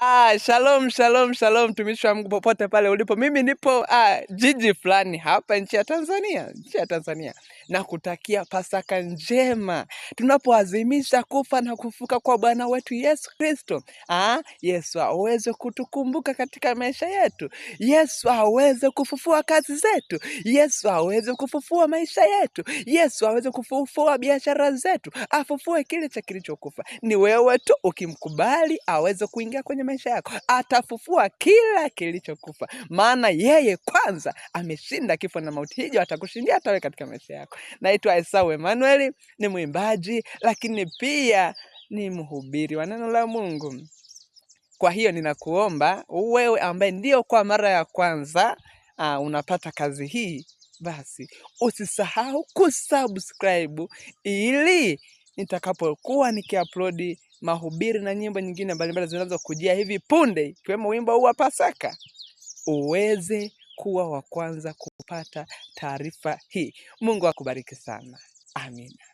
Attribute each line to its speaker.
Speaker 1: Shalom, shalom, shalom mtumishi wa Mungu popote pale ulipo. Mimi nipo jiji fulani hapa nchi ya Tanzania. Na kutakia Pasaka njema. Tunapoadhimisha kufa na kufuka kwa Bwana wetu Yesu Kristo. Yesu aweze kutukumbuka katika maisha yetu. Yesu aweze kufufua kazi zetu. Yesu aweze kufufua maisha yetu. Yesu aweze kufufua biashara zetu. Afufue kile cha kilichokufa. Ni wewe tu ukimkubali aweze kuingia kwenye maisha yako, atafufua kila kilichokufa, maana yeye kwanza ameshinda kifo na mauti, hivyo atakushindia hata wewe katika maisha yako. Naitwa Esau Emmanuel, ni mwimbaji lakini pia ni mhubiri wa neno la Mungu. Kwa hiyo ninakuomba wewe ambaye ndio kwa mara ya kwanza unapata kazi hii, basi usisahau kusubscribe ili nitakapokuwa nikiupload mahubiri na nyimbo nyingine mbalimbali zinazokujia hivi punde, ikiwemo wimbo huu wa Pasaka, uweze kuwa wa kwanza kupata taarifa hii. Mungu akubariki sana. Amina.